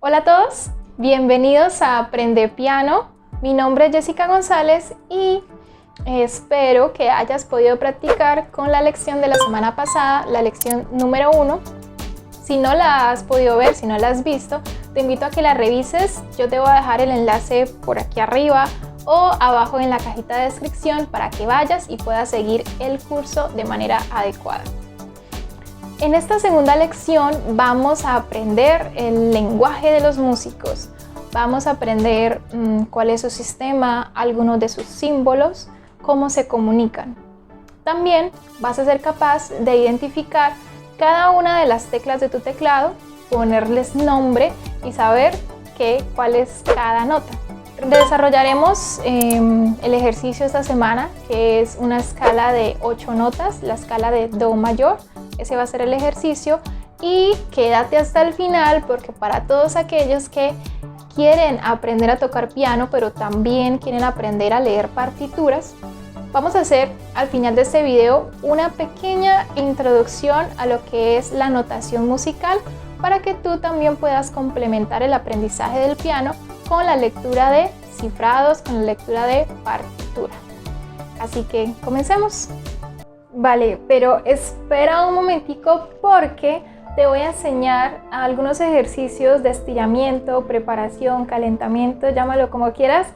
Hola a todos, bienvenidos a Aprende Piano. Mi nombre es Jessica González y espero que hayas podido practicar con la lección de la semana pasada, la lección número 1. Si no la has podido ver, si no la has visto, te invito a que la revises. Yo te voy a dejar el enlace por aquí arriba o abajo en la cajita de descripción para que vayas y puedas seguir el curso de manera adecuada. En esta segunda lección vamos a aprender el lenguaje de los músicos. Vamos a aprender cuál es su sistema, algunos de sus símbolos, cómo se comunican. También vas a ser capaz de identificar cada una de las teclas de tu teclado, ponerles nombre y saber cuál es cada nota. Desarrollaremos el ejercicio esta semana, que es una escala de 8 notas, la escala de Do mayor. Ese va a ser el ejercicio y quédate hasta el final porque para todos aquellos que quieren aprender a tocar piano pero también quieren aprender a leer partituras, vamos a hacer al final de este video una pequeña introducción a lo que es la notación musical para que tú también puedas complementar el aprendizaje del piano con la lectura de cifrados, con la lectura de partitura. Así que comencemos. Vale, pero espera un momentico porque te voy a enseñar algunos ejercicios de estiramiento, preparación, calentamiento, llámalo como quieras,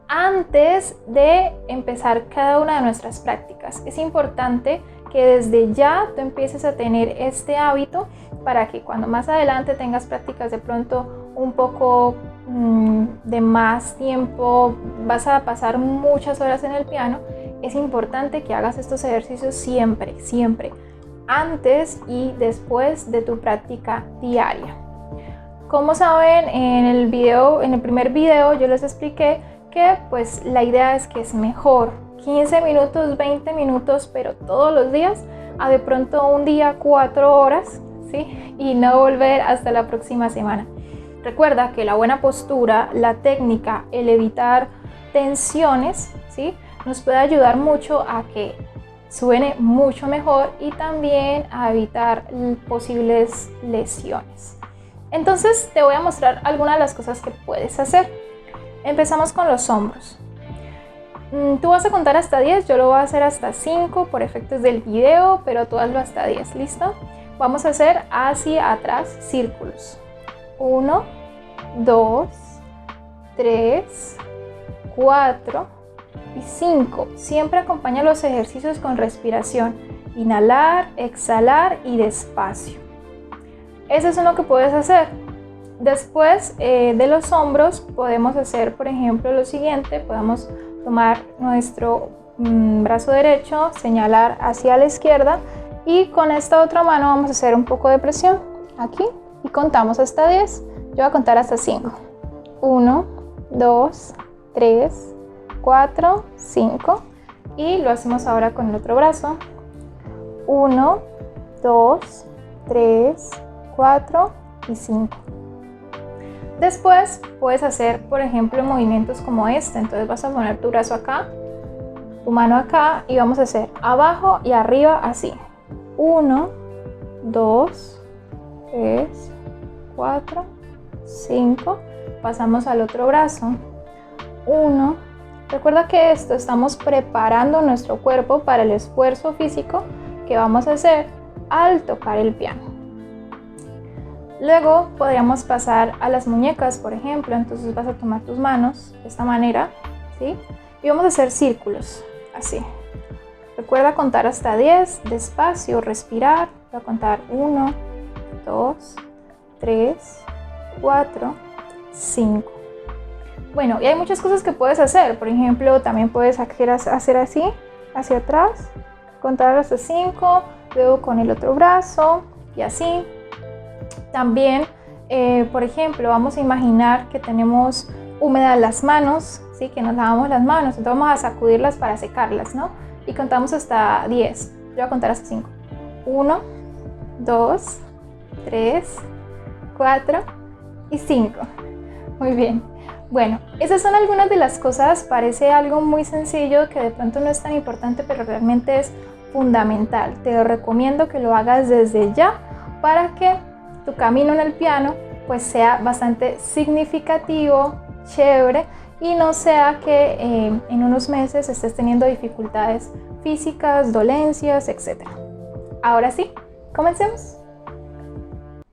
antes de empezar cada una de nuestras prácticas. Es importante que desde ya tú empieces a tener este hábito para que cuando más adelante tengas prácticas de pronto un poco de más tiempo, vas a pasar muchas horas en el piano. Es importante que hagas estos ejercicios siempre, antes y después de tu práctica diaria. Como saben, en el primer video yo les expliqué que pues la idea es que es mejor 15 minutos, 20 minutos, pero todos los días, a de pronto un día 4 horas, ¿sí? Y no volver hasta la próxima semana. Recuerda que la buena postura, la técnica, el evitar tensiones, ¿sí?, nos puede ayudar mucho a que suene mucho mejor y también a evitar posibles lesiones. Entonces te voy a mostrar algunas de las cosas que puedes hacer. Empezamos con los hombros. Tú vas a contar hasta 10, yo lo voy a hacer hasta 5 por efectos del video, pero tú hazlo hasta 10, ¿listo? Vamos a hacer hacia atrás círculos. 1, 2, 3, 4 y 5. Siempre acompaña los ejercicios con respiración. Inhalar, exhalar y despacio. Ese es uno que puedes hacer. Después de los hombros podemos hacer, por ejemplo, lo siguiente. Podemos tomar nuestro brazo derecho, señalar hacia la izquierda y con esta otra mano vamos a hacer un poco de presión aquí y contamos hasta 10. Yo voy a contar hasta 5. 1, 2, 3, 4, 5 y lo hacemos ahora con el otro brazo. 1, 2, 3, 4 y 5. Después puedes hacer, por ejemplo, movimientos como este. Entonces vas a poner tu brazo acá, tu mano acá y vamos a hacer abajo y arriba así. 1, 2, 3, 4, 5. Pasamos al otro brazo. 1. Recuerda que estamos preparando nuestro cuerpo para el esfuerzo físico que vamos a hacer al tocar el piano. Luego podríamos pasar a las muñecas, por ejemplo. Entonces vas a tomar tus manos de esta manera, ¿sí? Y vamos a hacer círculos, así. Recuerda contar hasta 10, despacio, respirar. Voy a contar 1, 2, 3, 4, 5. Bueno, y hay muchas cosas que puedes hacer. Por ejemplo, también puedes hacer así, hacia atrás, contar hasta 5, luego con el otro brazo y así. También, por ejemplo, vamos a imaginar que tenemos húmedas las manos, ¿sí? Que nos lavamos las manos, entonces vamos a sacudirlas para secarlas, ¿no? Y contamos hasta 10. Yo voy a contar hasta 5. 1, 2, 3, 4 y 5. Muy bien. Bueno, esas son algunas de las cosas. Parece algo muy sencillo que de pronto no es tan importante, pero realmente es fundamental. Te recomiendo que lo hagas desde ya para que tu camino en el piano pues sea bastante significativo, chévere, y no sea que en unos meses estés teniendo dificultades físicas, dolencias, etc. Ahora sí, comencemos.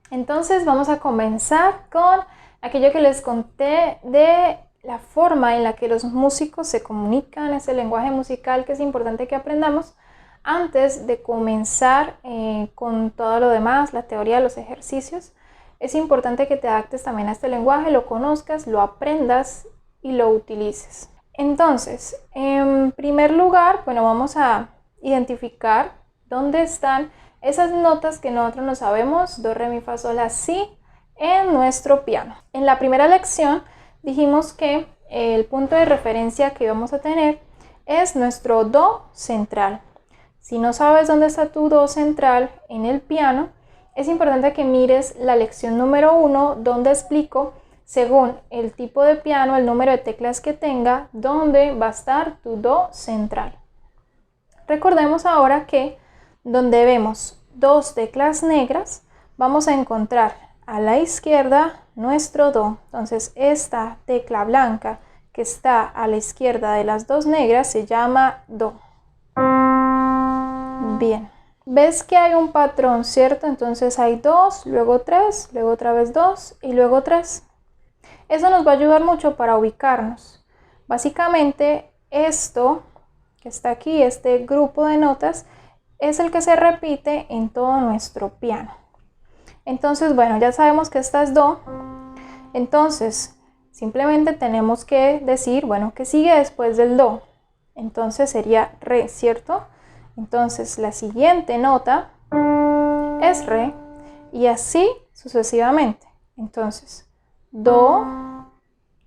Entonces vamos a comenzar con aquello que les conté de la forma en la que los músicos se comunican, ese lenguaje musical que es importante que aprendamos antes de comenzar con todo lo demás, la teoría, los ejercicios. Es importante que te adaptes también a este lenguaje, lo conozcas, lo aprendas y lo utilices. Entonces, en primer lugar, bueno, vamos a identificar dónde están esas notas que nosotros no sabemos, do, re, mi, fa, sol, la, si, en nuestro piano. En la primera lección dijimos que el punto de referencia que vamos a tener es nuestro do central. Si no sabes dónde está tu do central en el piano, es importante que mires la lección número 1, donde explico, según el tipo de piano, el número de teclas que tenga, dónde va a estar tu do central. Recordemos ahora que donde vemos 2 teclas negras, vamos a encontrar a la izquierda nuestro do. Entonces esta tecla blanca que está a la izquierda de las 2 negras se llama do. Bien, ves que hay un patrón, ¿cierto? Entonces hay 2, luego 3, luego otra vez 2 y luego 3. Eso nos va a ayudar mucho para ubicarnos. Básicamente esto que está aquí, este grupo de notas, es el que se repite en todo nuestro piano. Entonces, bueno, ya sabemos que esta es do. Entonces, simplemente tenemos que decir, bueno, ¿qué sigue después del do? Entonces sería re, ¿cierto? Entonces, la siguiente nota es re y así sucesivamente. Entonces, do,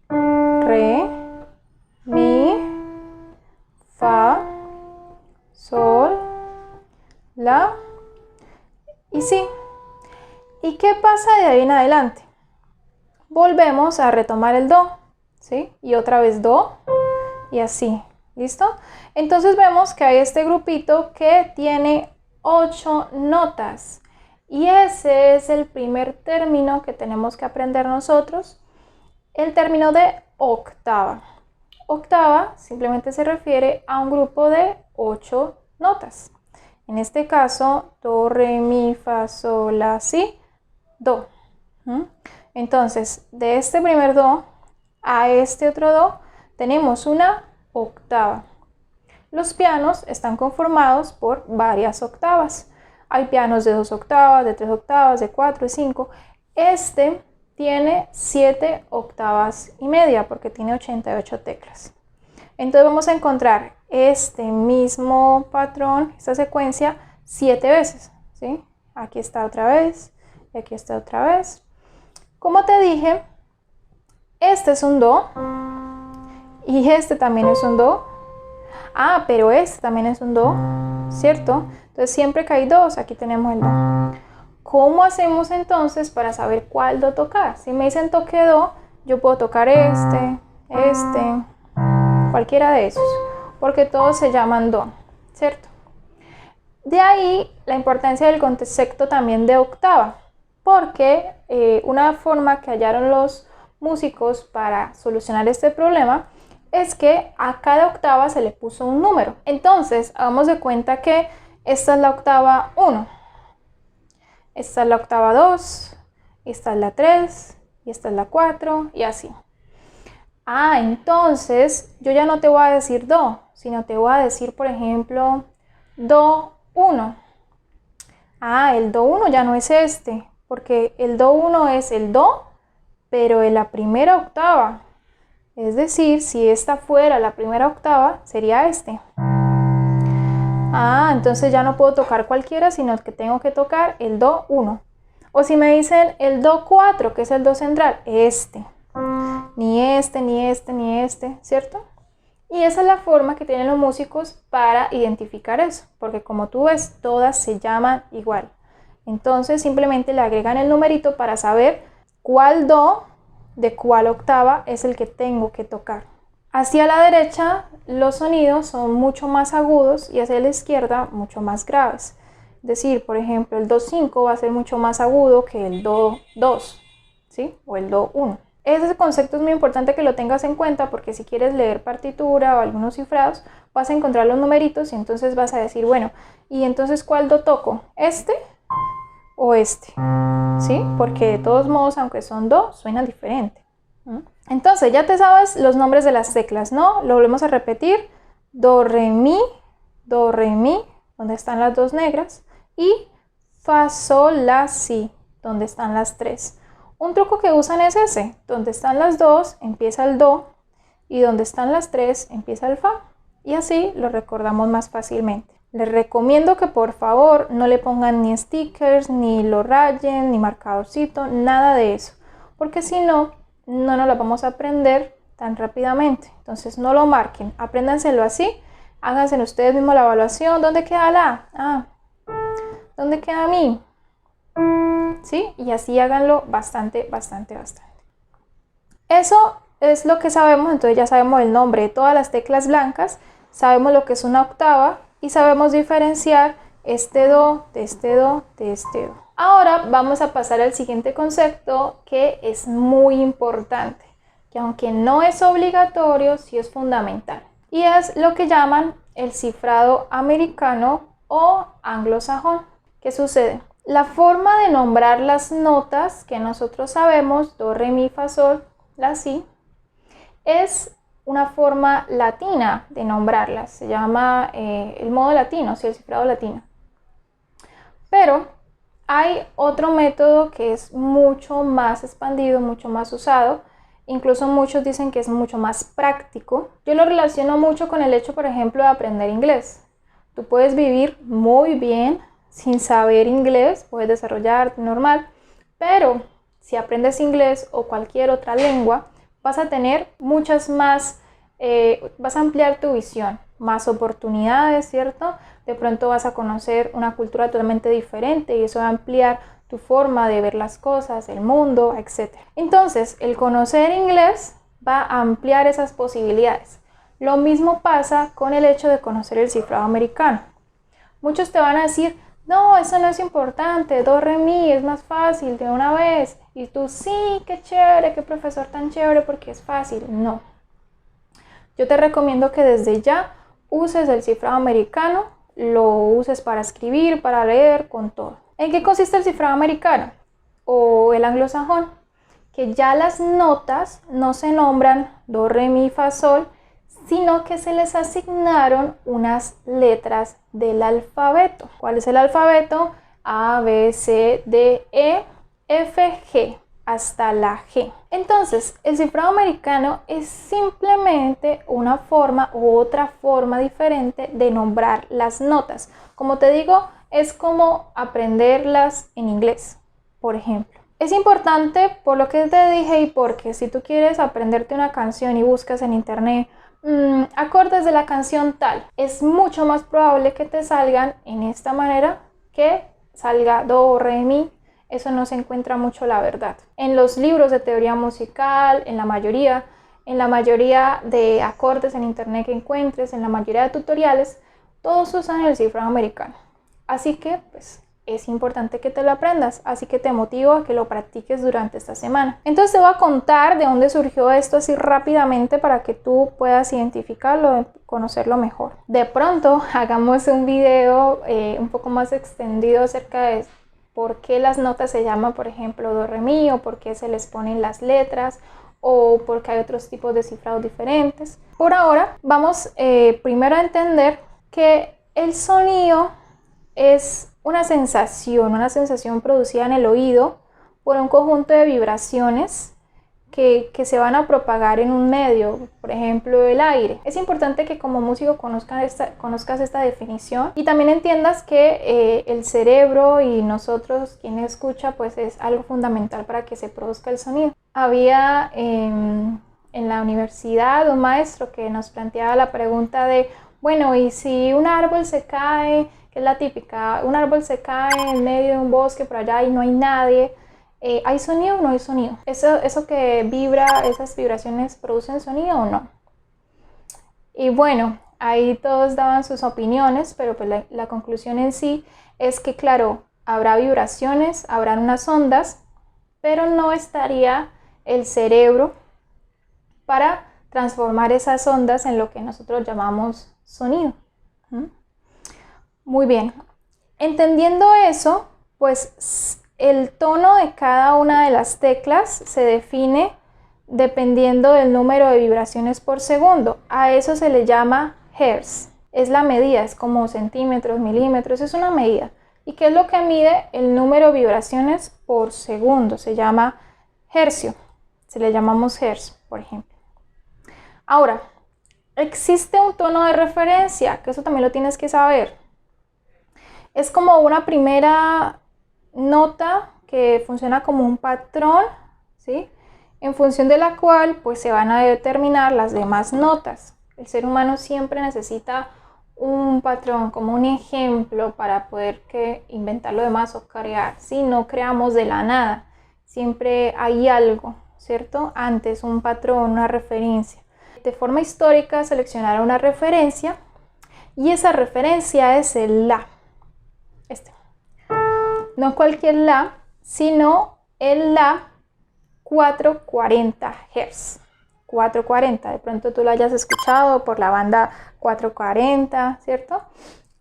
re, mi, fa, sol, la y si. ¿Y qué pasa de ahí en adelante? Volvemos a retomar el do, ¿sí? Y otra vez do y así, ¿listo? Entonces vemos que hay este grupito que tiene 8 notas y ese es el primer término que tenemos que aprender nosotros, el término de octava. Octava simplemente se refiere a un grupo de 8 notas. En este caso, do, re, mi, fa, sol, la, si, do. Entonces, de este primer do a este otro do, tenemos una octava. Los pianos están conformados por varias octavas. Hay pianos de 2 octavas, de 3 octavas, de 4 y 5. Este tiene 7 octavas y media porque tiene 88 teclas. Entonces vamos a encontrar este mismo patrón, esta secuencia, 7 veces, ¿sí? Aquí está otra vez y aquí está otra vez. Como te dije, este es un do y este también es un do. Ah, pero este también es un do, ¿cierto? Entonces siempre que hay dos, aquí tenemos el do. ¿Cómo hacemos entonces para saber cuál do tocar? Si me dicen toque do, yo puedo tocar este, cualquiera de esos, porque todos se llaman do, ¿cierto? De ahí la importancia del concepto también de octava, porque una forma que hallaron los músicos para solucionar este problema es que a cada octava se le puso un número. Entonces, hagamos de cuenta que esta es la octava 1, esta es la octava 2, esta es la 3, y esta es la 4, y así. Ah, entonces yo ya no te voy a decir do, sino te voy a decir, por ejemplo, do 1. Ah, el do 1 ya no es este, porque el do 1 es el do, pero en la primera octava. Es decir, si esta fuera la primera octava, sería este. Ah, entonces ya no puedo tocar cualquiera, sino que tengo que tocar el do 1. O si me dicen el do 4, que es el do central, este. Ni este, ni este, ni este, ¿cierto? Y esa es la forma que tienen los músicos para identificar eso, porque como tú ves, todas se llaman igual. Entonces simplemente le agregan el numerito para saber cuál do de cuál octava es el que tengo que tocar. Hacia la derecha los sonidos son mucho más agudos y hacia la izquierda mucho más graves. Es decir, por ejemplo, el do 5 va a ser mucho más agudo que el do 2, ¿sí? O el do 1. Ese concepto es muy importante que lo tengas en cuenta porque si quieres leer partitura o algunos cifrados, vas a encontrar los numeritos y entonces vas a decir, bueno, ¿y entonces cuál do toco? ¿Este o este? ¿Sí? Porque de todos modos, aunque son do, suenan diferente. Entonces, ya te sabes los nombres de las teclas, ¿no? Lo volvemos a repetir. Do, re, mi, donde están las dos negras, y fa, sol, la, si, donde están las tres. Un truco que usan es ese, donde están las dos empieza el do y donde están las tres empieza el fa, y así lo recordamos más fácilmente. Les recomiendo que por favor no le pongan ni stickers, ni lo rayen, ni marcadorcito, nada de eso, porque si no, no nos lo vamos a aprender tan rápidamente. Entonces no lo marquen, apréndanselo así, háganse ustedes mismos la evaluación. ¿Dónde queda la? Ah, ¿dónde queda mi? ¿Sí? Y así háganlo bastante. Eso es lo que sabemos. Entonces ya sabemos el nombre de todas las teclas blancas, sabemos lo que es una octava y sabemos diferenciar este do de este do de este do. Ahora vamos a pasar al siguiente concepto que es muy importante, que aunque no es obligatorio, sí es fundamental, y es lo que llaman el cifrado americano o anglosajón. ¿Qué sucede? La forma de nombrar las notas que nosotros sabemos, do, re, mi, fa, sol, la, si, es una forma latina de nombrarlas. Se llama el modo latino, el cifrado latino. Pero hay otro método que es mucho más expandido, mucho más usado. Incluso muchos dicen que es mucho más práctico. Yo lo relaciono mucho con el hecho, por ejemplo, de aprender inglés. Tú puedes vivir muy bien sin saber inglés, puedes desarrollarte normal, pero si aprendes inglés o cualquier otra lengua, vas a tener muchas más, vas a ampliar tu visión, más oportunidades, ¿cierto? De pronto vas a conocer una cultura totalmente diferente y eso va a ampliar tu forma de ver las cosas, el mundo, etc. Entonces, el conocer inglés va a ampliar esas posibilidades. Lo mismo pasa con el hecho de conocer el cifrado americano. Muchos te van a decir, no, eso no es importante, do, re, mi, es más fácil de una vez. Y tú, sí, qué chévere, qué profesor tan chévere porque es fácil. No. Yo te recomiendo que desde ya uses el cifrado americano, lo uses para escribir, para leer, con todo. ¿En qué consiste el cifrado americano o el anglosajón? Que ya las notas no se nombran do, re, mi, fa, sol, sino que se les asignaron unas letras del alfabeto. ¿Cuál es el alfabeto? A, B, C, D, E, F, G, hasta la G. Entonces, el cifrado americano es simplemente una forma u otra forma diferente de nombrar las notas. Como te digo, es como aprenderlas en inglés, por ejemplo. Es importante por lo que te dije y porque si tú quieres aprenderte una canción y buscas en internet acordes de la canción tal, es mucho más probable que te salgan en esta manera que salga do, re, mi. Eso no se encuentra mucho, la verdad. En los libros de teoría musical, en la mayoría de acordes en internet que encuentres, en la mayoría de tutoriales, todos usan el cifrado americano. Así que, pues, es importante que te lo aprendas, así que te motivo a que lo practiques durante esta semana. Entonces te voy a contar de dónde surgió esto así rápidamente para que tú puedas identificarlo, conocerlo mejor. De pronto hagamos un video un poco más extendido acerca de por qué las notas se llaman, por ejemplo, do, re, mi, o por qué se les ponen las letras, o porque hay otros tipos de cifrados diferentes. Por ahora vamos primero a entender que el sonido es una sensación producida en el oído por un conjunto de vibraciones que se van a propagar en un medio, por ejemplo el aire. Es importante que como músico conozcas esta definición y también entiendas que el cerebro y nosotros, quien escucha, pues es algo fundamental para que se produzca el sonido. Había en la universidad un maestro que nos planteaba la pregunta de, bueno, ¿y si un árbol se cae? Que es la típica, un árbol se cae en medio de un bosque por allá y no hay nadie, ¿hay sonido o no hay sonido? ¿Eso que vibra, esas vibraciones producen sonido o no? Y bueno, ahí todos daban sus opiniones, pero pues la conclusión en sí es que claro, habrá vibraciones, habrán unas ondas, pero no estaría el cerebro para transformar esas ondas en lo que nosotros llamamos sonido. Muy bien, entendiendo eso, pues el tono de cada una de las teclas se define dependiendo del número de vibraciones por segundo. A eso se le llama hertz. Es la medida, es como centímetros, milímetros, es una medida. ¿Y qué es lo que mide el número de vibraciones por segundo? Se llama hercio. Se le llamamos hertz, por ejemplo. Ahora, existe un tono de referencia, que eso también lo tienes que saber. Es como una primera nota que funciona como un patrón, ¿sí? En función de la cual pues se van a determinar las demás notas. El ser humano siempre necesita un patrón, como un ejemplo para poder inventar lo demás o crear. Si no creamos de la nada, siempre hay algo, ¿cierto? Antes, un patrón, una referencia. De forma histórica seleccionaron una referencia y esa referencia es el La. No cualquier La, sino el La 440 Hz. 440, de pronto tú lo hayas escuchado por la banda 440, ¿cierto?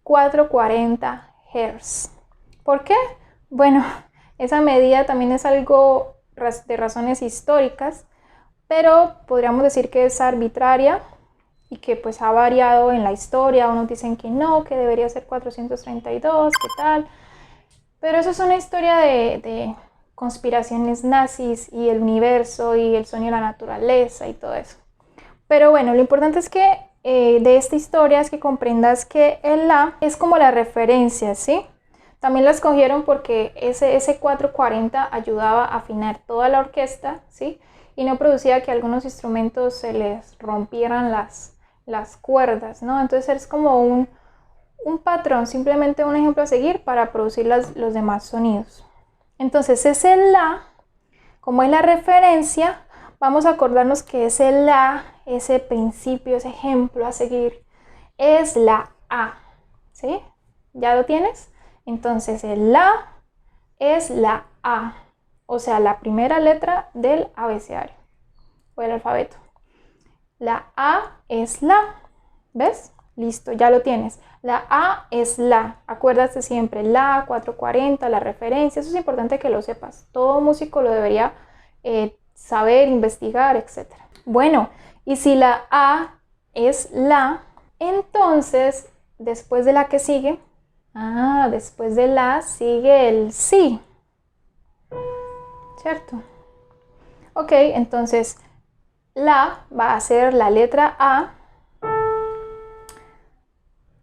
440 Hz. ¿Por qué? Bueno, esa medida también es algo de razones históricas, pero podríamos decir que es arbitraria y que pues ha variado en la historia. Unos dicen que no, que debería ser 432, ¿qué tal? Pero eso es una historia de conspiraciones nazis y el universo y el sueño de la naturaleza y todo eso. Pero bueno, lo importante es que de esta historia es que comprendas que el La es como la referencia, ¿sí? También la escogieron porque ese 440 ayudaba a afinar toda la orquesta, ¿sí? Y no producía que algunos instrumentos se les rompieran las cuerdas, ¿no? Entonces es como un patrón, simplemente un ejemplo a seguir para producir los demás sonidos. Entonces ese La, como es la referencia, vamos a acordarnos que ese La, ese principio, ese ejemplo a seguir, es la A, ¿sí? ¿Ya lo tienes? Entonces el La es la A, o sea, la primera letra del abecedario o del alfabeto. La A es La, ¿ves? Listo, ya lo tienes. La A es La, acuérdate siempre, La 440, la referencia, eso es importante que lo sepas. Todo músico lo debería saber, investigar, etc. Bueno, y si la A es La, entonces después de la que sigue, después de La sigue el Si, ¿cierto? Ok, entonces La va a ser la letra A,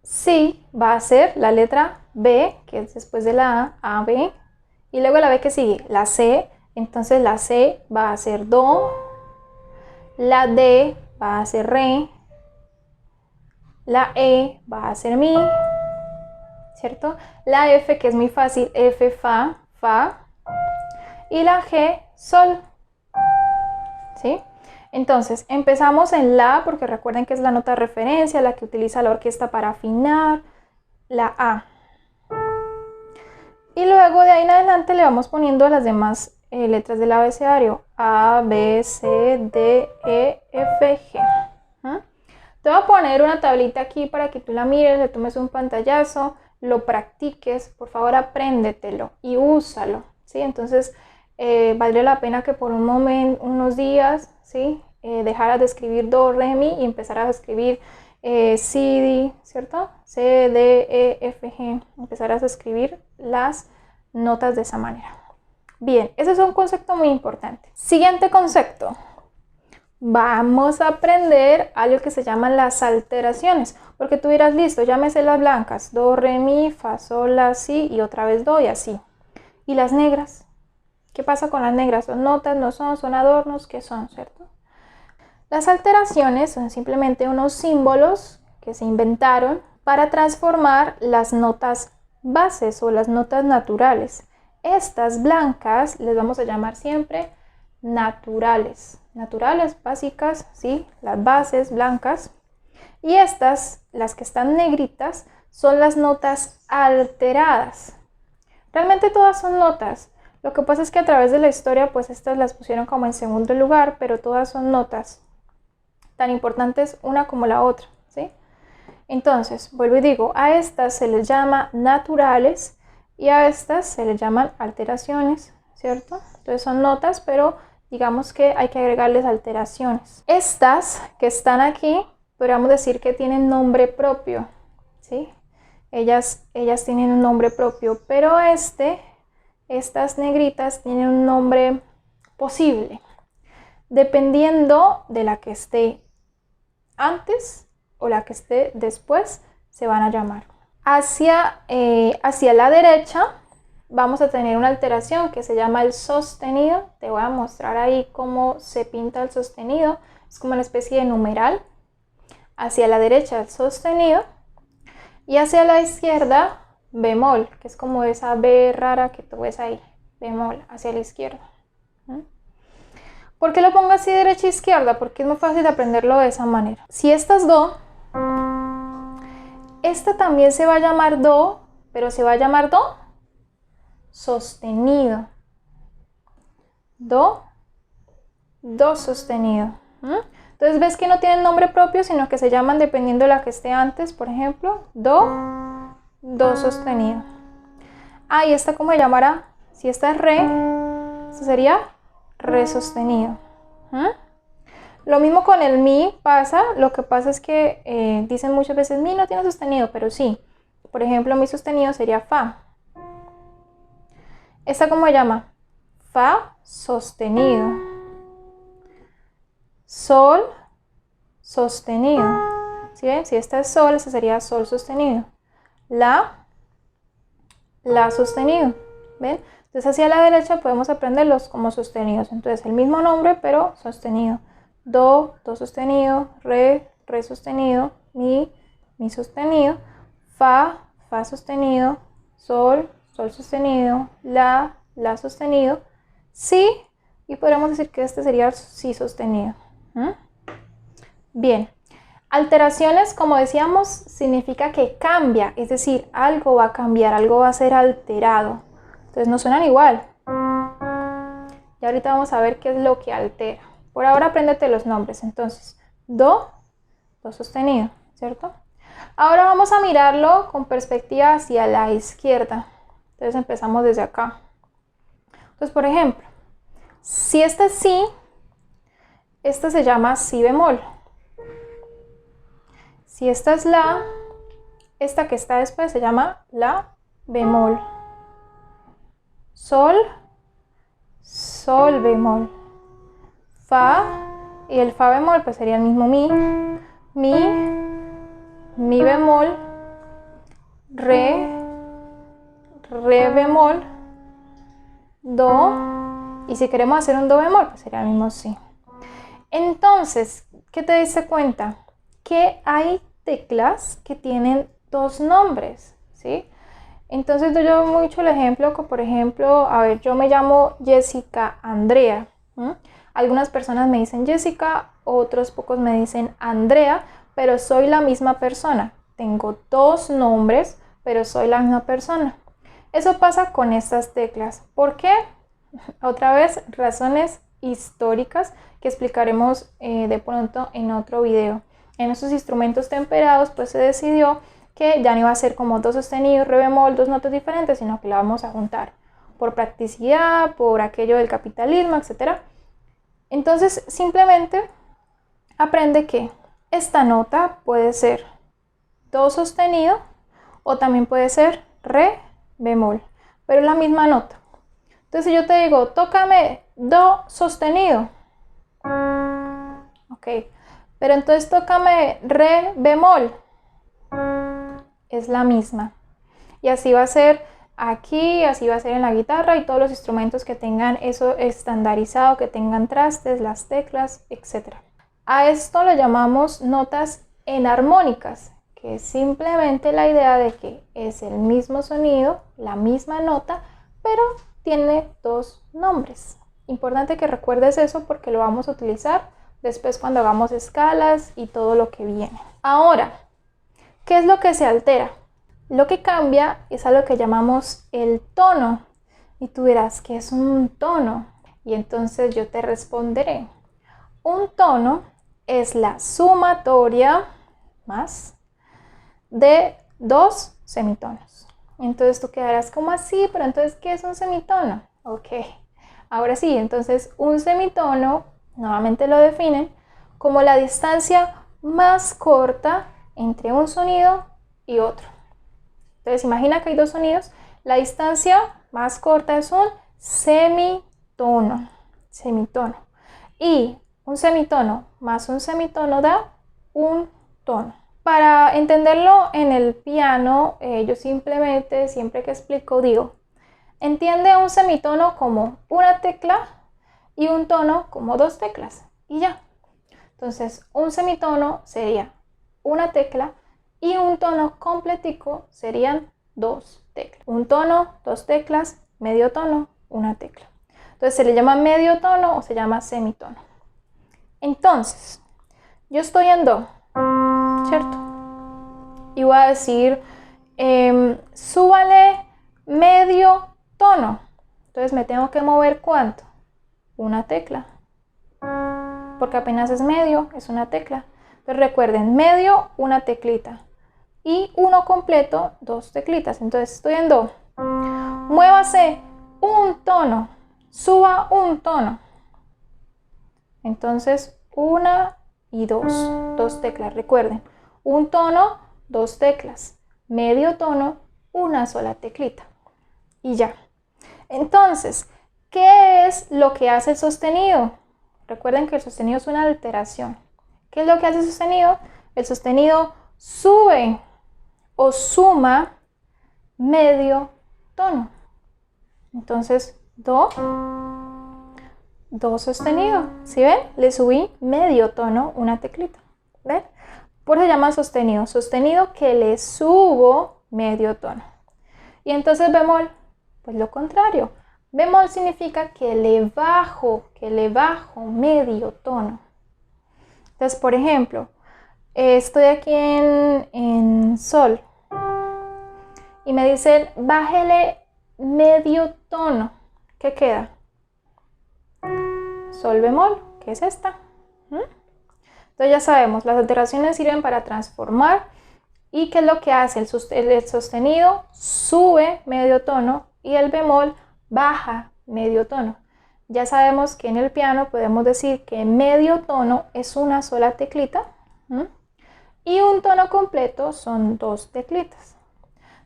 Si va a ser la letra B, que es después de la A, B, y luego la B que sigue, la C, entonces la C va a ser Do, la D va a ser Re, la E va a ser Mi, ¿cierto? La F, que es muy fácil, F, Fa, Fa, y la G, Sol, ¿sí? Entonces, empezamos en La, porque recuerden que es la nota de referencia, la que utiliza la orquesta para afinar, la A. Y luego de ahí en adelante le vamos poniendo las demás letras del abecedario. A, B, C, D, E, F, G. Te voy a poner una tablita aquí para que tú la mires, le tomes un pantallazo, lo practiques, por favor apréndetelo y úsalo, ¿sí? Entonces, valdría la pena que por un momento, unos días, ¿sí? Dejaras de escribir Do, Re, Mi y empezaras a escribir C, D, ¿cierto? C, D, E, F, G. Empezarás a escribir las notas de esa manera. Bien, ese es un concepto muy importante. Siguiente concepto. Vamos a aprender algo que se llaman las alteraciones, porque tú dirás, listo, ya me sé las blancas, Do, Re, Mi, Fa, Sol, La, Si y otra vez Do y así. ¿Y las negras? ¿Qué pasa con las negras? ¿Son notas? ¿No son? ¿Son adornos? ¿Qué son? ¿Cierto? Las alteraciones son simplemente unos símbolos que se inventaron para transformar las notas bases o las notas naturales. Estas blancas les vamos a llamar siempre naturales. Naturales, básicas, ¿sí? Las bases blancas. Y estas, las que están negritas, son las notas alteradas. Realmente todas son notas. Lo que pasa es que a través de la historia, pues estas las pusieron como en segundo lugar, pero todas son notas tan importantes una como la otra, ¿sí? Entonces, vuelvo y digo, a estas se les llama naturales y a estas se les llaman alteraciones, ¿cierto? Entonces son notas, pero digamos que hay que agregarles alteraciones. Estas que están aquí, podríamos decir que tienen nombre propio, ¿sí? Ellas tienen un nombre propio, pero estas negritas tienen un nombre posible, dependiendo de la que esté antes o la que esté después, se van a llamar. Hacia la derecha vamos a tener una alteración que se llama el sostenido. Te voy a mostrar ahí cómo se pinta el sostenido. Es como una especie de numeral. Hacia la derecha el sostenido y hacia la izquierda bemol, que es como esa B rara que tú ves ahí, bemol, hacia la izquierda. ¿Por qué lo pongo así derecha e izquierda? Porque es muy fácil de aprenderlo de esa manera. Si estas do, esta también se va a llamar do, pero se va a llamar do sostenido. Do sostenido. Entonces ves que no tienen nombre propio, sino que se llaman dependiendo de la que esté antes. Por ejemplo, do sostenido. ¿Y esta cómo se llamará? Si esta es re, esto sería re sostenido. Lo mismo con el mi pasa. Lo que pasa es que dicen muchas veces mi no tiene sostenido, pero sí. Por ejemplo, mi sostenido sería fa. ¿Esta cómo se llama? Fa sostenido. Sol sostenido. ¿Sí ven? Si esta es sol, esta sería sol sostenido. La sostenido. ¿Ven? Entonces hacia la derecha podemos aprenderlos como sostenidos. Entonces el mismo nombre pero sostenido. Do sostenido, re sostenido, mi sostenido, fa sostenido, sol sostenido, la sostenido, si, y podríamos decir que este sería si sostenido. Bien, alteraciones, como decíamos, significa que cambia, es decir, algo va a cambiar, algo va a ser alterado. Entonces no suenan igual. Y ahorita vamos a ver qué es lo que altera. Por ahora apréndete los nombres. Entonces, do sostenido, ¿cierto? Ahora vamos a mirarlo con perspectiva hacia la izquierda. Entonces empezamos desde acá. Entonces, por ejemplo, si este es si, esta se llama si bemol. Si esta es la, esta que está después se llama la bemol. Sol bemol. Fa, y el fa bemol pues sería el mismo mi bemol, re bemol, do, y si queremos hacer un do bemol pues sería el mismo si. Entonces, ¿qué te diste cuenta? Que hay teclas que tienen dos nombres, ¿sí? Entonces yo mucho el ejemplo que, por ejemplo, a ver, yo me llamo Jessica Andrea. Algunas personas me dicen Jessica, otros pocos me dicen Andrea, pero soy la misma persona. Tengo dos nombres, pero soy la misma persona. Eso pasa con estas teclas. ¿Por qué? Otra vez, razones históricas que explicaremos de pronto en otro video. En estos instrumentos temperados, pues se decidió que ya no iba a ser como do sostenido, re bemol, dos notas diferentes, sino que la vamos a juntar por practicidad, por aquello del capitalismo, etc. Entonces simplemente aprende que esta nota puede ser do sostenido o también puede ser re bemol, pero es la misma nota. Entonces si yo te digo, tócame do sostenido, ok, pero entonces tócame re bemol, es la misma. Y así va a ser aquí, así va a ser en la guitarra y todos los instrumentos que tengan eso estandarizado, que tengan trastes, las teclas, etc. A esto le llamamos notas enarmónicas, que es simplemente la idea de que es el mismo sonido, la misma nota, pero tiene dos nombres. Importante que recuerdes eso porque lo vamos a utilizar después cuando hagamos escalas y todo lo que viene. Ahora, ¿qué es lo que se altera? Lo que cambia es a lo que llamamos el tono. Y tú dirás, ¿qué es un tono? Y entonces yo te responderé. Un tono es la sumatoria más de dos semitonos. Entonces tú quedarás como así, pero entonces, ¿qué es un semitono? Ok, ahora sí, entonces un semitono, nuevamente lo definen como la distancia más corta entre un sonido y otro. Entonces imagina que hay dos sonidos, la distancia más corta es un semitono, y un semitono más un semitono da un tono. Para entenderlo en el piano, yo simplemente, siempre que explico, digo, entiende un semitono como una tecla y un tono como dos teclas, y ya. Entonces, un semitono sería una tecla y un tono completico serían dos teclas. Un tono, dos teclas, medio tono, una tecla. Entonces, se le llama medio tono o se llama semitono. Entonces, yo estoy en do, ¿cierto? Y voy a decir, súbale medio tono. Entonces, me tengo que mover ¿cuánto? Una tecla. Porque apenas es medio, es una tecla. Pero recuerden, medio, una teclita. Y uno completo, dos teclitas. Entonces estoy en do. Muévase un tono. Suba un tono. Entonces, una y dos teclas. Recuerden, un tono, dos teclas. Medio tono, una sola teclita. Y ya. Entonces, ¿qué es lo que hace el sostenido? Recuerden que el sostenido es una alteración. ¿Qué es lo que hace el sostenido? El sostenido sube o suma medio tono. Entonces, do sostenido. ¿Sí ven? Le subí medio tono, una teclita. ¿Ven? Por eso se llama sostenido. Sostenido que le subo medio tono. Y entonces bemol, pues lo contrario. Bemol significa que le bajo medio tono. Entonces, por ejemplo, estoy aquí en sol y me dicen, bájele medio tono. ¿Qué queda? Sol bemol, que es esta. Entonces ya sabemos, las alteraciones sirven para transformar. ¿Y qué es lo que hace? El sostenido sube medio tono y el bemol baja medio tono. Ya sabemos que en el piano podemos decir que medio tono es una sola teclita y un tono completo son dos teclitas.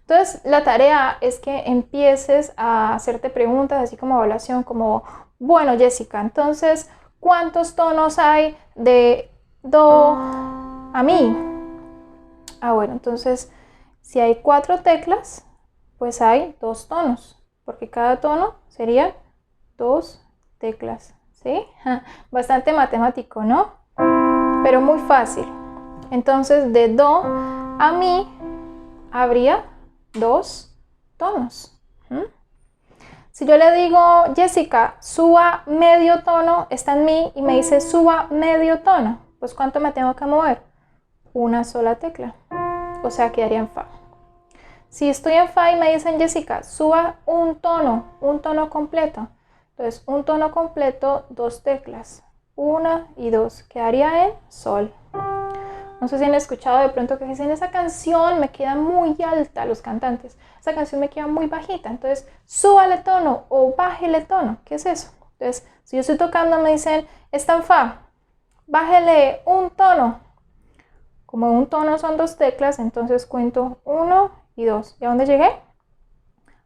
Entonces la tarea es que empieces a hacerte preguntas así como evaluación, como, bueno Jessica, entonces ¿cuántos tonos hay de do a mi? Bueno, entonces si hay 4 teclas, pues hay 2 tonos, porque cada tono sería 2 teclas, ¿sí? Bastante matemático, ¿no? Pero muy fácil. Entonces de do a mi habría 2 tonos. Si yo le digo, Jessica, suba medio tono, está en mi y me dice suba medio tono, pues ¿cuánto me tengo que mover? Una sola tecla, o sea, quedaría en fa. Si estoy en fa y me dicen, Jessica, suba un tono completo, entonces un tono completo, 2 teclas, 1 y 2, quedaría en sol. No sé si han escuchado de pronto que dicen, esa canción me queda muy alta, los cantantes, esa canción me queda muy bajita, entonces súbale tono o bájele tono. ¿Qué es eso? Entonces, si yo estoy tocando me dicen, está en fa, bájele un tono. Como un tono son 2 teclas, entonces cuento 1 y 2. ¿Y a dónde llegué?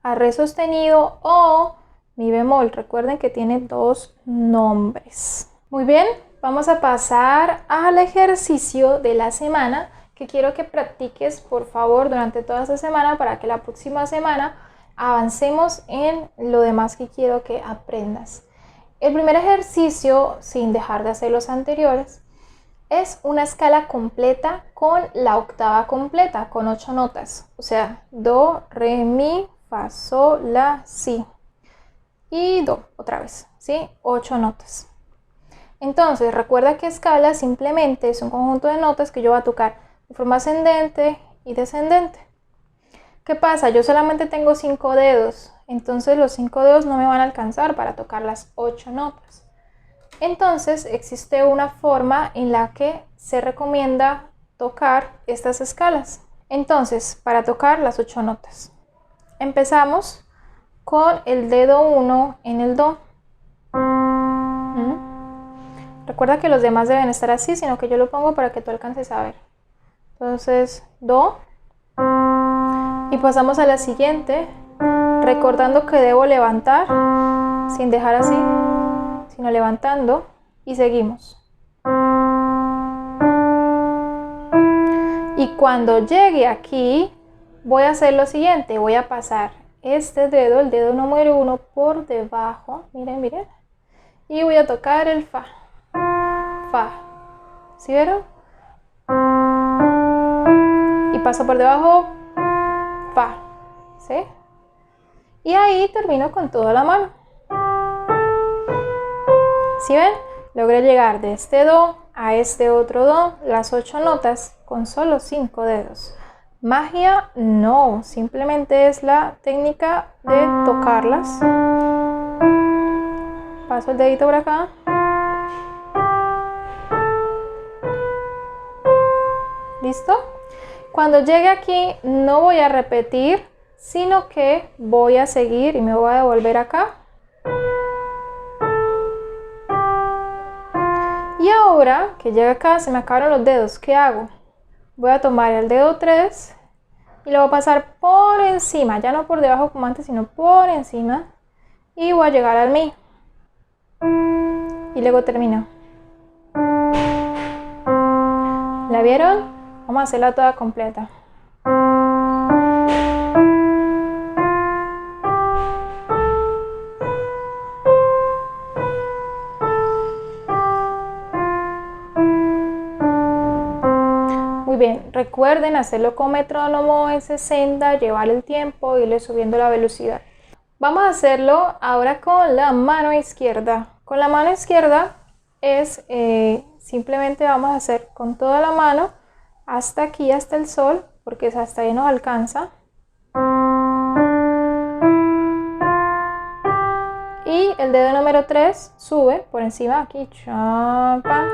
A re sostenido o mi bemol. Recuerden que tiene 2 nombres. Muy bien, vamos a pasar al ejercicio de la semana que quiero que practiques, por favor, durante toda esta semana para que la próxima semana avancemos en lo demás que quiero que aprendas. El primer ejercicio, sin dejar de hacer los anteriores, es una escala completa con la octava completa, con 8 notas. O sea, do, re, mi, fa, sol, la, si. Y do, otra vez, ¿sí? 8 notas. Entonces, recuerda que escala simplemente es un conjunto de notas que yo voy a tocar de forma ascendente y descendente. ¿Qué pasa? Yo solamente tengo 5 dedos entonces los 5 dedos no me van a alcanzar para tocar las 8 notas. Entonces existe una forma en la que se recomienda tocar estas escalas. Entonces, para tocar las 8 notas, empezamos con el dedo 1 en el Do. Recuerda que los demás deben estar así, sino que yo lo pongo para que tú alcances a ver. Entonces, Do. Y pasamos a la siguiente, recordando que debo levantar, sin dejar así, sino levantando, y seguimos. Y cuando llegue aquí, voy a hacer lo siguiente, voy a pasar este dedo, el dedo número 1, por debajo, miren, miren, y voy a tocar el Fa. Fa, ¿sí vieron? Y paso por debajo, Fa, ¿sí? Y ahí termino con toda la mano. ¿Sí ven? Logré llegar de este Do a este otro Do, las 8 notas, con solo 5 dedos. Magia no, simplemente es la técnica de tocarlas. Paso el dedito por acá. ¿Listo? Cuando llegue aquí no voy a repetir, sino que voy a seguir y me voy a devolver acá. Y ahora que llega acá, se me acabaron los dedos, ¿qué hago? Voy a tomar el dedo 3 y lo voy a pasar por encima, ya no por debajo como antes, sino por encima. Y voy a llegar al Mi. Y luego termino. ¿La vieron? Vamos a hacerla toda completa. Muy bien, recuerden hacerlo con metrónomo en 60, llevar el tiempo y irle subiendo la velocidad. Vamos a hacerlo ahora con la mano izquierda. Con la mano izquierda es simplemente vamos a hacer con toda la mano hasta aquí, hasta el Sol, porque hasta ahí nos alcanza. Y el dedo número 3 sube por encima aquí. Chapa.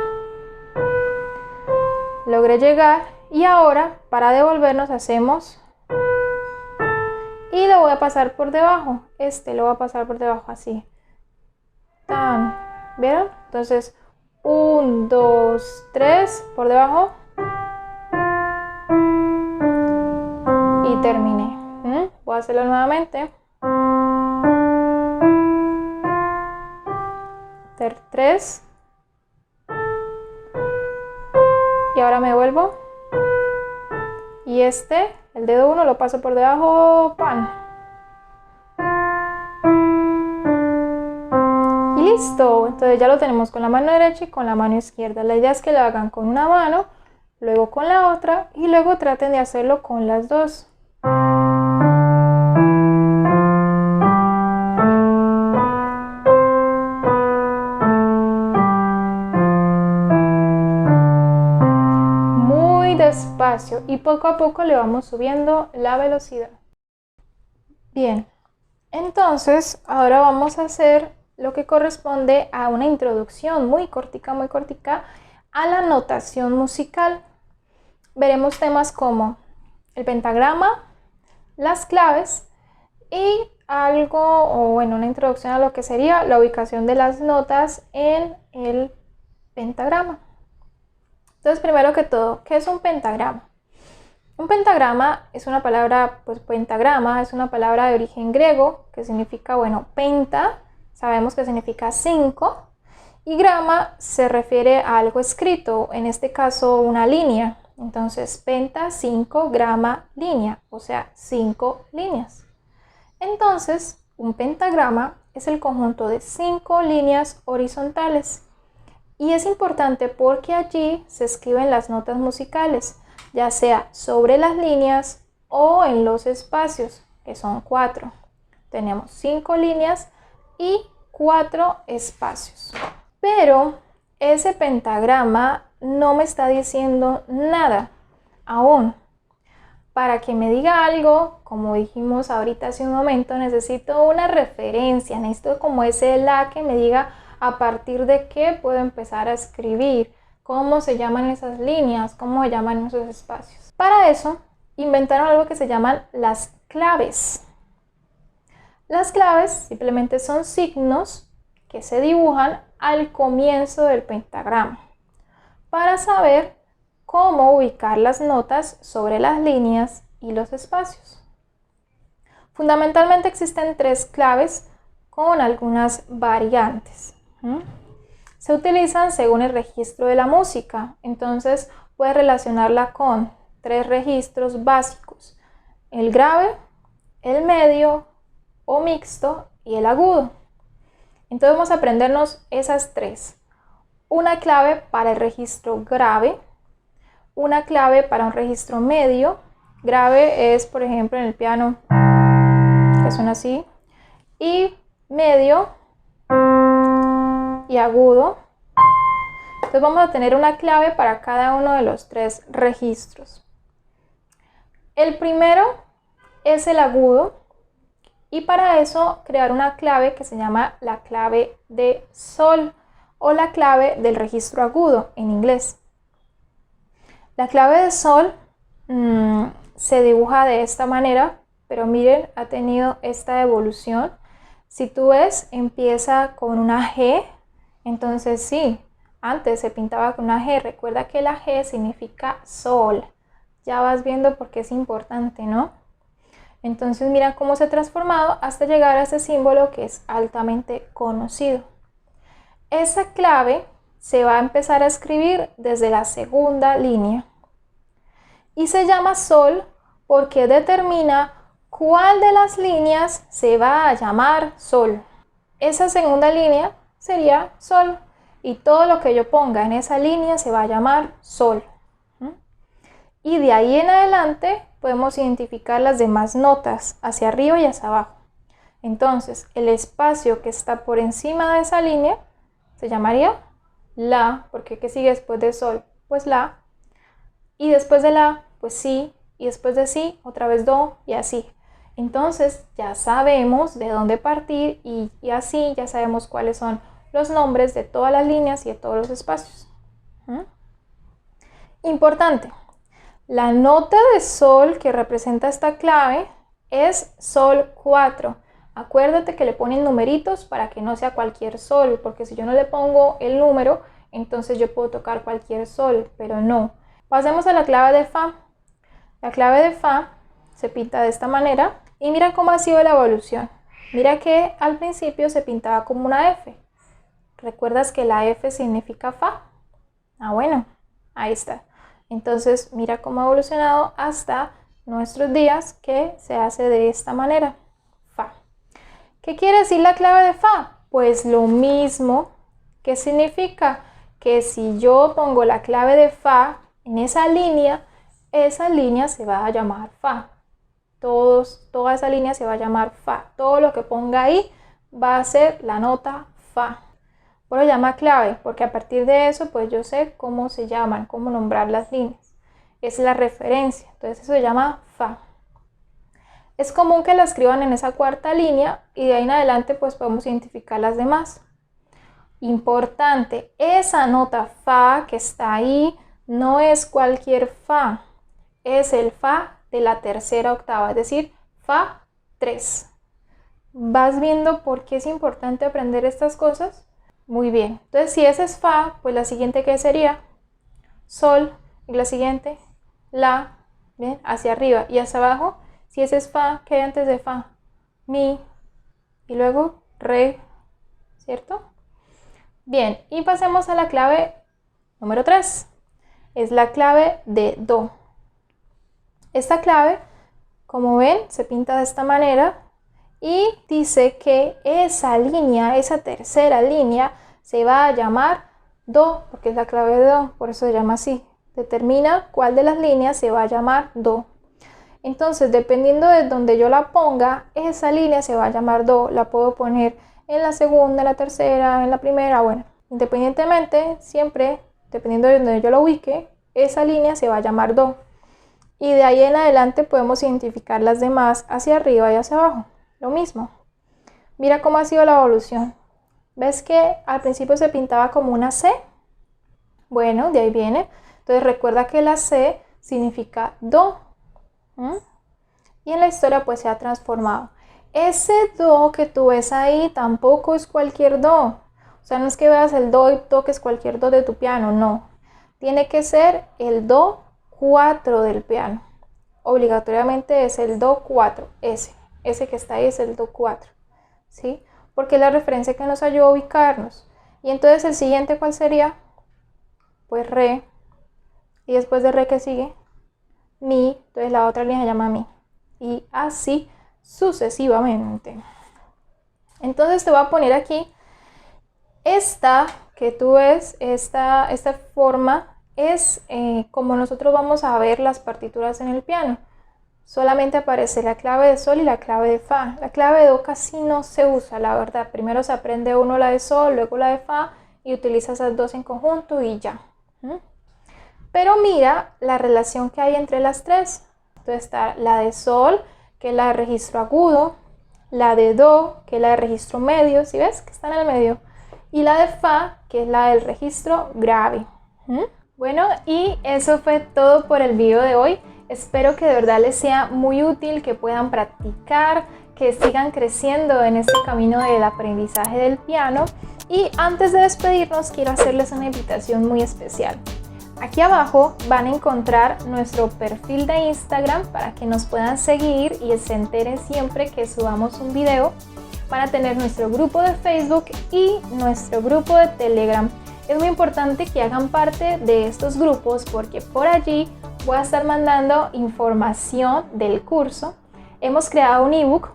Logré llegar y ahora para devolvernos hacemos y lo voy a pasar por debajo. Lo voy a pasar por debajo así. Tan. ¿Vieron? Entonces 1, 2, 3 por debajo y terminé. Voy a hacerlo nuevamente. 3 y ahora me vuelvo y el dedo 1 lo paso por debajo, pan, y listo. Entonces ya lo tenemos con la mano derecha y con la mano izquierda. La idea es que lo hagan con una mano, luego con la otra y luego traten de hacerlo con las dos. Despacio y poco a poco le vamos subiendo la velocidad. Bien, entonces ahora vamos a hacer lo que corresponde a una introducción muy cortica a la notación musical. Veremos temas como el pentagrama, las claves y una introducción a lo que sería la ubicación de las notas en el pentagrama. Entonces, primero que todo, ¿qué es un pentagrama? Un pentagrama es una palabra, pentagrama es una palabra de origen griego que significa, penta, sabemos que significa 5, y grama se refiere a algo escrito, en este caso una línea. Entonces, penta, 5, grama, línea, o sea, 5 líneas. Entonces, un pentagrama es el conjunto de 5 líneas horizontales. Y es importante porque allí se escriben las notas musicales, ya sea sobre las líneas o en los espacios, que son 4. Tenemos 5 líneas y 4 espacios. Pero ese pentagrama no me está diciendo nada aún. para que me diga algo, como dijimos ahorita hace un momento, necesito una referencia, necesito como ese la que me diga a partir de qué puedo empezar a escribir, cómo se llaman esas líneas, cómo se llaman esos espacios. Para eso, inventaron algo que se llaman las claves. Las claves simplemente son signos que se dibujan al comienzo del pentagrama para saber cómo ubicar las notas sobre las líneas y los espacios. Fundamentalmente existen 3 claves con algunas variantes. Se utilizan según el registro de la música, entonces puedes relacionarla con 3 registros básicos: el grave, el medio o mixto y el agudo. Entonces vamos a aprendernos esas 3. Una clave para el registro grave, una clave para un registro medio. Grave es, por ejemplo, en el piano, que suena así, y medio y agudo. Entonces vamos a tener una clave para cada uno de los 3 registros. El primero es el agudo, y para eso crear una clave que se llama la clave de sol o la clave del registro agudo en inglés. La clave de sol se dibuja de esta manera, pero miren, ha tenido esta evolución. Si tú ves, empieza con una G, entonces sí, antes se pintaba con una G. Recuerda que la G significa sol. Ya vas viendo por qué es importante, ¿no? Entonces mira cómo se ha transformado hasta llegar a ese símbolo que es altamente conocido. Esa clave se va a empezar a escribir desde la segunda línea y se llama sol porque determina cuál de las líneas se va a llamar sol. Esa segunda línea sería sol y todo lo que yo ponga en esa línea se va a llamar sol. Y de ahí en adelante podemos identificar las demás notas hacia arriba y hacia abajo. Entonces el espacio que está por encima de esa línea se llamaría la, porque ¿qué sigue después de sol? Pues la. Y después de la, pues si. Y después de si, otra vez do y así. Entonces ya sabemos de dónde partir y así ya sabemos cuáles son los nombres de todas las líneas y de todos los espacios. Importante, la nota de sol que representa esta clave es sol 4. Acuérdate que le ponen numeritos para que no sea cualquier sol, porque si yo no le pongo el número, entonces yo puedo tocar cualquier sol, pero no. Pasemos a la clave de fa. La clave de fa se pinta de esta manera y mira cómo ha sido la evolución. Mira que al principio se pintaba como una F. ¿Recuerdas que la F significa fa? Ah, bueno, ahí está. Entonces mira cómo ha evolucionado hasta nuestros días que se hace de esta manera. Fa. ¿Qué quiere decir la clave de fa? Pues lo mismo. ¿Qué significa? Que si yo pongo la clave de fa en esa línea se va a llamar fa. Toda esa línea se va a llamar fa. Todo lo que ponga ahí va a ser la nota fa. Por eso se llama clave, porque a partir de eso pues yo sé cómo se llaman, cómo nombrar las líneas. Es la referencia, entonces eso se llama fa. Es común que la escriban en esa cuarta línea y de ahí en adelante pues podemos identificar las demás. Importante, esa nota fa que está ahí no es cualquier fa, es el fa de la tercera octava, es decir, fa 3. ¿Vas viendo por qué es importante aprender estas cosas? Muy bien, entonces si ese es fa, pues la siguiente ¿qué sería? Sol, y la siguiente, la, ¿bien? Hacia arriba y hacia abajo. Si ese es fa, ¿qué hay antes de fa? Mi, y luego re, ¿cierto? Bien, y pasemos a la clave número 3. Es la clave de do. Esta clave, como ven, se pinta de esta manera y dice que esa línea, esa tercera línea, se va a llamar do, porque es la clave de do, por eso se llama así. Determina cuál de las líneas se va a llamar do. Entonces, dependiendo de donde yo la ponga, esa línea se va a llamar do. La puedo poner en la segunda, en la tercera, en la primera, bueno. Independientemente, siempre, dependiendo de donde yo la ubique, esa línea se va a llamar do. Y de ahí en adelante podemos identificar las demás hacia arriba y hacia abajo. Lo mismo. Mira cómo ha sido la evolución. ¿Ves que al principio se pintaba como una C? Bueno, de ahí viene. Entonces recuerda que la C significa Do. Y en la historia pues se ha transformado. Ese Do que tú ves ahí tampoco es cualquier Do. O sea, no es que veas el Do y toques cualquier Do de tu piano, no. Tiene que ser el Do 4 del piano. Obligatoriamente es el Do 4, ese que está ahí es el Do 4, ¿sí? Porque es la referencia que nos ayuda a ubicarnos. Y entonces el siguiente, ¿cuál sería? Pues Re. Y después de Re, ¿qué sigue? Mi. Entonces la otra línea se llama Mi. Y así sucesivamente. Entonces te voy a poner aquí esta que tú ves, esta forma es como nosotros vamos a ver las partituras en el piano. Solamente aparece la clave de Sol y la clave de Fa. La clave de Do casi no se usa, la verdad. Primero se aprende uno la de Sol, luego la de Fa y utiliza esas dos en conjunto y ya. Pero mira la relación que hay entre las tres. Entonces está la de Sol, que es la de registro agudo, la de Do, que es la de registro medio, ¿sí ves? Que está en el medio. Y la de Fa, que es la del registro grave. Bueno, y eso fue todo por el video de hoy. Espero que de verdad les sea muy útil, que puedan practicar, que sigan creciendo en este camino del aprendizaje del piano. Y antes de despedirnos, quiero hacerles una invitación muy especial. Aquí abajo van a encontrar nuestro perfil de Instagram para que nos puedan seguir y se enteren siempre que subamos un video. Van a tener nuestro grupo de Facebook y nuestro grupo de Telegram. Es muy importante que hagan parte de estos grupos porque por allí voy a estar mandando información del curso. Hemos creado un ebook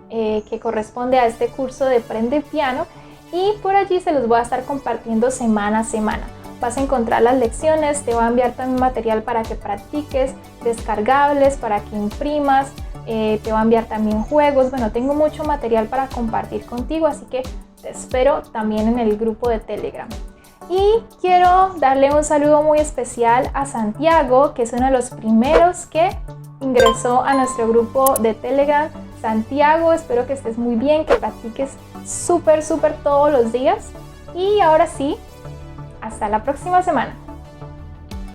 que corresponde a este curso de Prende Piano y por allí se los voy a estar compartiendo semana a semana. Vas a encontrar las lecciones, te voy a enviar también material para que practiques, descargables para que imprimas, te voy a enviar también juegos. Bueno, tengo mucho material para compartir contigo, así que te espero también en el grupo de Telegram. Y quiero darle un saludo muy especial a Santiago, que es uno de los primeros que ingresó a nuestro grupo de Telegram. Santiago, espero que estés muy bien, que practiques súper todos los días. Y ahora sí, hasta la próxima semana.